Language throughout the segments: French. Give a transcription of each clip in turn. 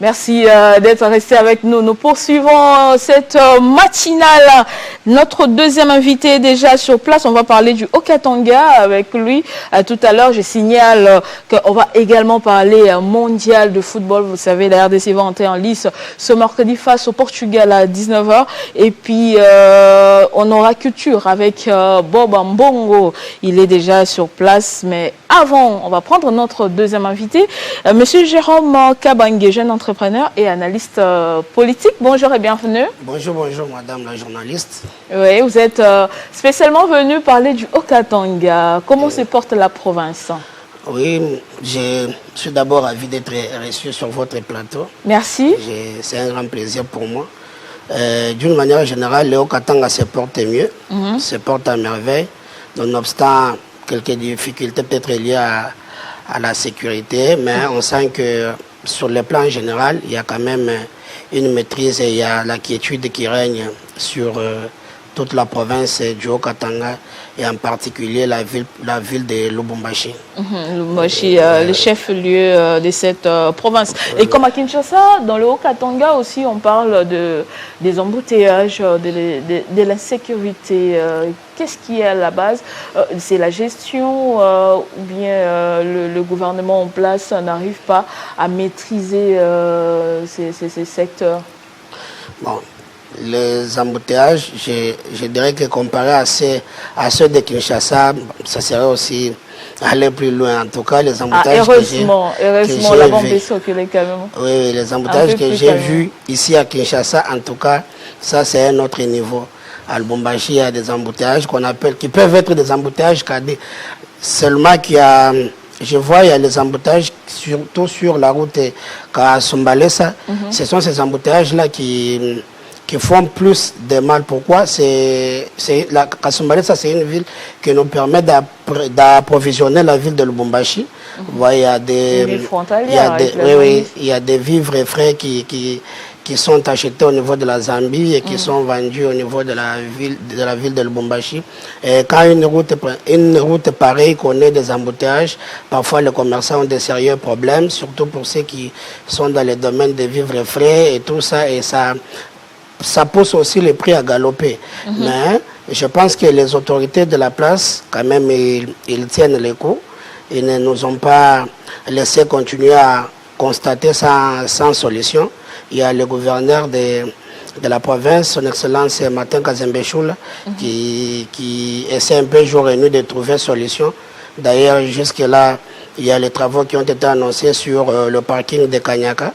Merci d'être resté avec nous. Nous poursuivons cette matinale. Notre deuxième invité est déjà sur place. On va parler du Haut-Katanga avec lui. Tout à l'heure, je signale qu'on va également parler mondial de football. Vous savez, la RDC va entrer en lice ce mercredi face au Portugal à 19 h. Et puis, on aura culture avec Bob Mbongo. Il est déjà sur place. Mais avant, on va prendre notre deuxième invité, Monsieur Jérôme Kabange, jeune entrepreneur et analyste politique. Bonjour et bienvenue. Bonjour, bonjour madame la journaliste. Oui, vous êtes spécialement venu parler du Haut-Katanga. Comment se porte la province? Oui, je suis d'abord ravi d'être reçu sur votre plateau. Merci. C'est un grand plaisir pour moi. D'une manière générale, le Haut-Katanga se porte mieux, se porte à merveille, nonobstant quelques difficultés peut-être liées à la sécurité, mais on sent que sur le plan général, il y a quand même une maîtrise et il y a la quiétude qui règne sur toute la province du Haut-Katanga et en particulier la ville de Lubumbashi. Lubumbashi, le chef-lieu de cette province. Et comme à Kinshasa, dans le Haut-Katanga aussi, on parle des embouteillages, de l'insécurité. Qu'est-ce qui est à la base? C'est la gestion ou bien le gouvernement en place n'arrive pas à maîtriser ces secteurs? Bon. Les embouteillages, je dirais que comparé à ceux de Kinshasa, ça serait aussi aller plus loin. En tout cas, les embouteillages heureusement, la bombe est circulée quand même. Oui, les embouteillages que j'ai vus ici à Kinshasa, en tout cas, ça c'est un autre niveau. À Lubumbashi, il y a des embouteillages qui peuvent être des embouteillages cadets. Seulement qu'il y a... Je vois, il y a les embouteillages, surtout sur la route Kasumbalesa. Ce sont ces embouteillages-là qui font plus de mal. Pourquoi? La Kasumbalesa, c'est une ville qui nous permet d'approvisionner la ville de Lubumbashi. Il y a des vivres et frais qui sont achetés au niveau de la Zambie et qui sont vendus au niveau de la ville de Lubumbashi. Et quand une route pareille connaît des embouteillages, parfois les commerçants ont de sérieux problèmes, surtout pour ceux qui sont dans les domaines des vivres et frais et tout ça, et ça pousse aussi les prix à galoper. Mais je pense que les autorités de la place, quand même, ils tiennent les coups. Ils ne nous ont pas laissé continuer à constater sans solution. Il y a le gouverneur de la province, son excellence Martin Kazembe-Choula, qui essaie un peu jour et nuit de trouver une solution. D'ailleurs, jusque-là, il y a les travaux qui ont été annoncés sur le parking de Kanyaka,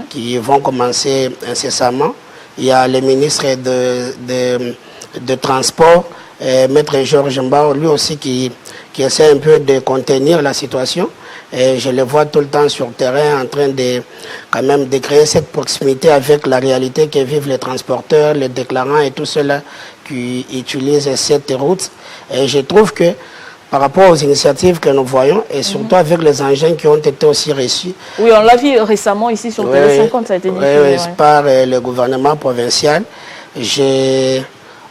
qui vont commencer incessamment. Il y a le ministre de Transport, Maître Georges Mbao, lui aussi qui essaie un peu de contenir la situation. Et je le vois tout le temps sur le terrain en train de créer cette proximité avec la réalité que vivent les transporteurs, les déclarants et tout cela qui utilisent cette route. Et je trouve que par rapport aux initiatives que nous voyons, et surtout avec les engins qui ont été aussi reçus. Oui, on l'a vu récemment ici sur Télé 50, ça a été diffusé. Par le gouvernement provincial.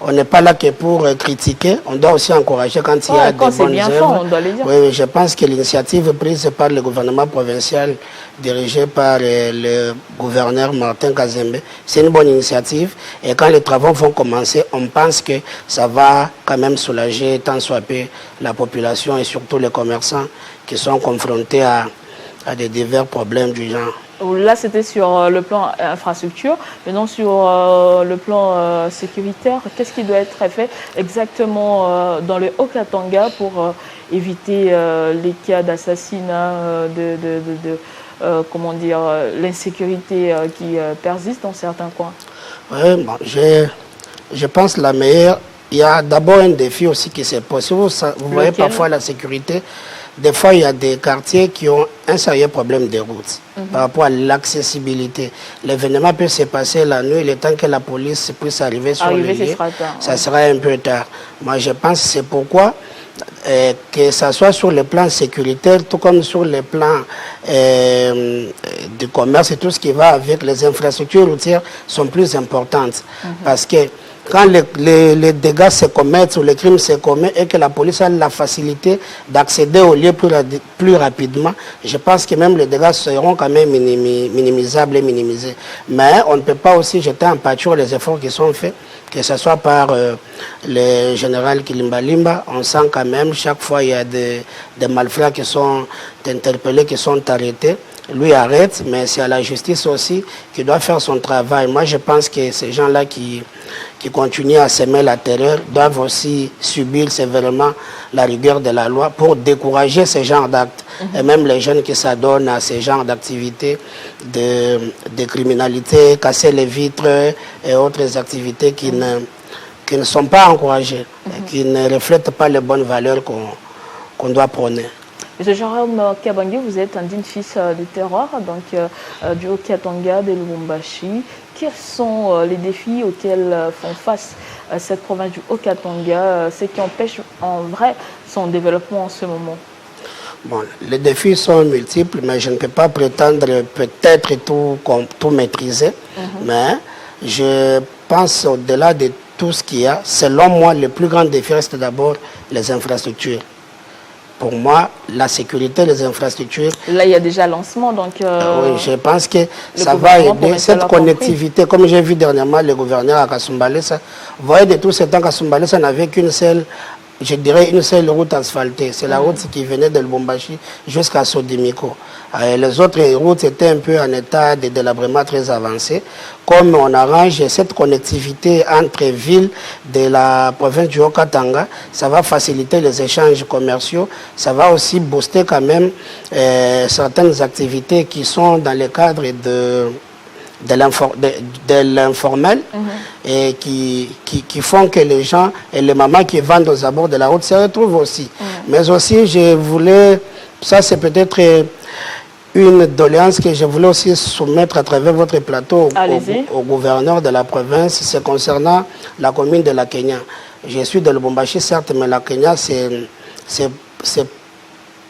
On n'est pas là que pour critiquer, on doit aussi encourager quand il y a des bonnes œuvres. On doit le dire. Oui, je pense que l'initiative prise par le gouvernement provincial, dirigé par le gouverneur Martin Kazembe, c'est une bonne initiative. Et quand les travaux vont commencer, on pense que ça va quand même soulager tant soit peu la population et surtout les commerçants qui sont confrontés à des divers problèmes du genre. Là, c'était sur le plan infrastructure. Maintenant, sur le plan sécuritaire, qu'est-ce qui doit être fait exactement dans le Haut-Katanga pour éviter les cas d'assassinat, comment dire, l'insécurité qui persiste dans certains coins? Oui, bon, je pense la meilleure. Il y a d'abord un défi aussi qui se pose. Vous voyez parfois la sécurité. Des fois, il y a des quartiers qui ont un sérieux problème de route par rapport à l'accessibilité. L'événement peut se passer la nuit, le temps que la police puisse arriver sur le lieu, ça sera un peu tard. Moi, je pense que c'est pourquoi, que ce soit sur le plan sécuritaire, tout comme sur le plan du commerce et tout ce qui va avec les infrastructures routières sont plus importantes. Parce que quand les dégâts se commettent ou les crimes se commettent et que la police a la facilité d'accéder au lieu plus rapidement, je pense que même les dégâts seront quand même minimisables et minimisés. Mais on ne peut pas aussi jeter en pâture les efforts qui sont faits, que ce soit par le général Kilimba Limba. On sent quand même, chaque fois, il y a des malfrats qui sont interpellés, qui sont arrêtés. Lui arrête, mais c'est à la justice aussi qui doit faire son travail. Moi, je pense que ces gens-là qui continuent à semer la terreur doivent aussi subir sévèrement la rigueur de la loi pour décourager ce genre d'actes. Et même les jeunes qui s'adonnent à ce genre d'activités de criminalité, casser les vitres et autres activités qui ne sont pas encouragées, qui ne reflètent pas les bonnes valeurs qu'on doit prôner. Monsieur Jérôme Kabange, vous êtes un digne fils du terroir, donc du Haut-Katanga, de Lubumbashi. Quels sont les défis auxquels font face cette province du Haut-Katanga, ce qui empêche en vrai son développement en ce moment? Bon, les défis sont multiples, mais je ne peux pas prétendre peut-être tout maîtriser. Mais je pense au-delà de tout ce qu'il y a, selon moi, le plus grand défi reste d'abord les infrastructures. Pour moi, la sécurité des infrastructures... Là, il y a déjà lancement, donc... oui, je pense que ça va aider cette connectivité. Comme j'ai vu dernièrement le gouverneur à Kasumbalesa, vous voyez, de tout ce temps, Kasumbalesa n'avait qu'une seule, je dirais, une seule route asphaltée. C'est la route qui venait de Lubumbashi jusqu'à Sodimiko. Les autres routes étaient un peu en état de délabrement très avancé. Comme on arrange cette connectivité entre villes de la province du Haut-Katanga, ça va faciliter les échanges commerciaux, ça va aussi booster quand même certaines activités qui sont dans le cadre de l'informel et qui font que les gens et les mamans qui vendent aux abords de la route se retrouvent aussi. Mais aussi, je voulais, ça c'est peut-être une doléance que je voulais aussi soumettre à travers votre plateau au gouverneur de la province, c'est concernant la commune de la Kenya. Je suis de Lubumbashi, certes, mais la Kenya, c'est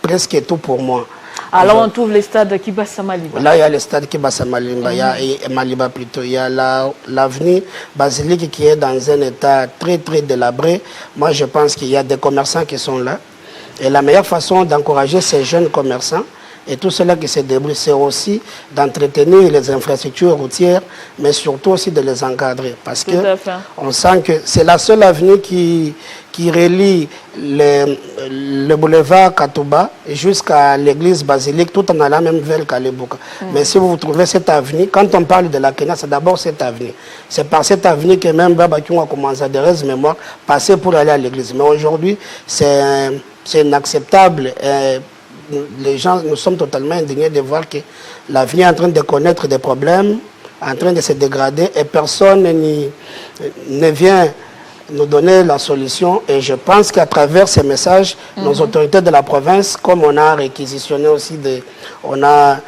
presque tout pour moi. Alors on trouve les stades Kibasa Maliba. Là, il y a le stade Kibasa Maliba, il y a Maliba plutôt. Il y a l'avenue Basilique qui est dans un état très, très délabré. Moi, je pense qu'il y a des commerçants qui sont là. Et la meilleure façon d'encourager ces jeunes commerçants, et tout cela qui se débrouille, c'est aussi d'entretenir les infrastructures routières, mais surtout aussi de les encadrer. Parce qu'on sent que c'est la seule avenue qui relie le boulevard Katouba jusqu'à l'église basilique, tout en allant même vers Kalebouka. Mais si vous trouvez cette avenue, quand on parle de la Kenya, c'est d'abord cette avenue. C'est par cette avenue que même Baba Kion a commencé à des mémoires, passer pour aller à l'église. Mais aujourd'hui, c'est inacceptable. Les gens, nous sommes totalement indignés de voir que l'avenue est en train de connaître des problèmes, en train de se dégrader et personne ne vient nous donner la solution. Et je pense qu'à travers ces messages, nos autorités de la province, comme on a réquisitionné aussi, on a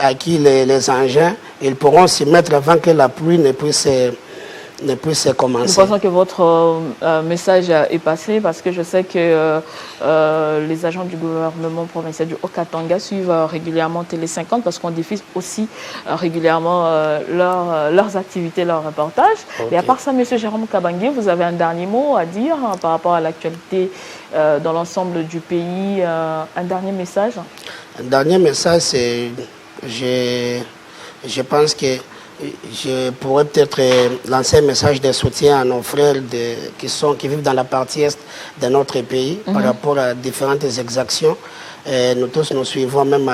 acquis les engins, ils pourront s'y mettre avant que la pluie ne puisse commencer. Nous pensons que votre message est passé parce que je sais que les agents du gouvernement provincial du Haut-Katanga suivent régulièrement Télé 50 parce qu'on diffuse aussi régulièrement leurs activités, leurs reportages. Et à part ça, M. Jérôme Kabange, vous avez un dernier mot à dire par rapport à l'actualité dans l'ensemble du pays. Un dernier message? Un dernier message, c'est je pense que je pourrais peut-être lancer un message de soutien à nos frères qui vivent dans la partie est de notre pays par rapport à différentes exactions. Nous tous nous suivons même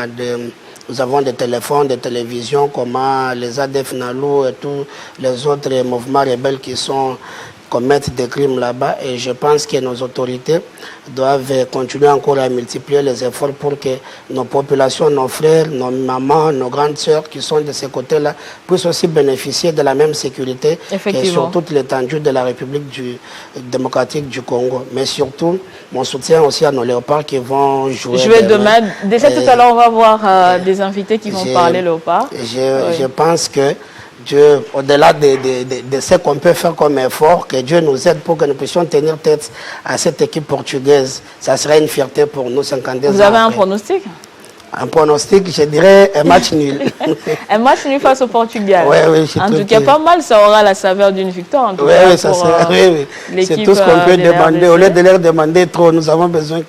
nous avons des téléphones, des télévisions, comment les ADF Nalou et tous les autres mouvements rebelles qui commettent des crimes là-bas. Et je pense que nos autorités doivent continuer encore à multiplier les efforts pour que nos populations, nos frères, nos mamans, nos grandes sœurs qui sont de ces côtés-là puissent aussi bénéficier de la même sécurité que sur toute l'étendue de la République démocratique du Congo. Mais surtout, mon soutien aussi à nos léopards qui vont jouer demain. Déjà tout à l'heure, on va voir des invités qui vont parler léopards. Je pense que Dieu, au-delà de ce qu'on peut faire comme effort, que Dieu nous aide pour que nous puissions tenir tête à cette équipe portugaise. Ça serait une fierté pour nous 52 ans. Vous avez un pronostic? Un pronostic, je dirais un match nul. Un match nul face au Portugal. Oui, oui, en tout cas, pas mal, ça aura la saveur d'une victoire. En tout oui, cas, oui, ça sera, oui, oui. C'est tout ce qu'on peut demander. Au lieu de leur demander trop, nous avons besoin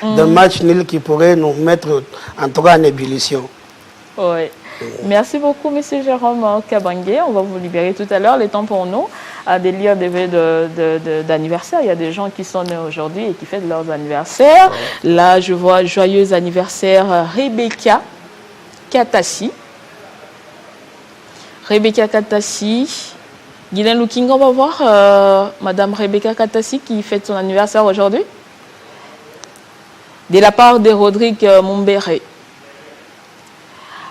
d'un match nul qui pourrait nous mettre en tout cas en ébullition. Oui. Merci beaucoup, M. Jérôme Kabangué. On va vous libérer tout à l'heure. Le temps pour nous de lire des vœux d'anniversaire. Il y a des gens qui sont nés aujourd'hui et qui fêtent leurs anniversaires. Ouais. Là, je vois joyeux anniversaire Rebecca Katassi. Rebecca Katassi. Guylaine Looking, on va voir Madame Rebecca Katassi qui fête son anniversaire aujourd'hui. De la part de Rodrigue Mumbere.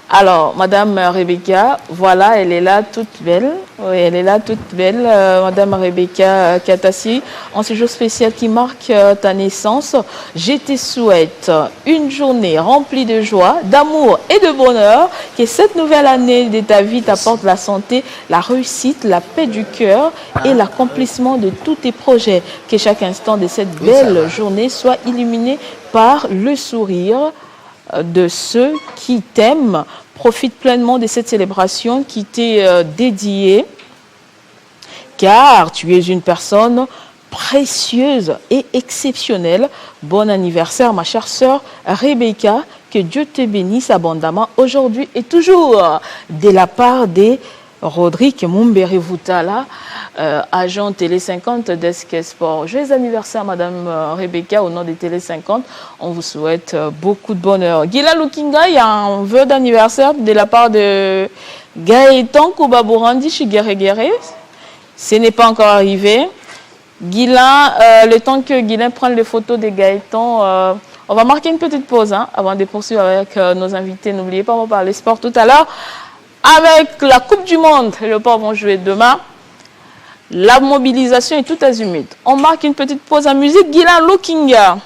Alors, Madame Rebecca, voilà, elle est là toute belle. Oui, elle est là toute belle, Madame Rebecca Katassi. En ce jour spécial qui marque ta naissance, je te souhaite une journée remplie de joie, d'amour et de bonheur. Que cette nouvelle année de ta vie t'apporte la santé, la réussite, la paix du cœur et l'accomplissement de tous tes projets. Que chaque instant de cette belle journée soit illuminé par le sourire de ceux qui t'aiment. Profite pleinement de cette célébration qui t'est dédiée, car tu es une personne précieuse et exceptionnelle. Bon anniversaire, ma chère sœur Rebecca. Que Dieu te bénisse abondamment aujourd'hui et toujours, de la part des Rodrigue Mumbere Voutala, agent Télé 50 Desk Sport. Joyeux anniversaire, Madame Rebecca, au nom de Télé 50. On vous souhaite beaucoup de bonheur. Gila Lukinga, il y a un vœu d'anniversaire de la part de Gaëtan Koubabourandi chez Guéré. Ce n'est pas encore arrivé. Gila, le temps que Guylain prenne les photos de Gaëtan, on va marquer une petite pause avant de poursuivre avec nos invités. N'oubliez pas, on va parler sport tout à l'heure. Avec la Coupe du Monde, les Léopards vont jouer demain. La mobilisation est tout azimut. On marque une petite pause en musique. Guylain Lukinga.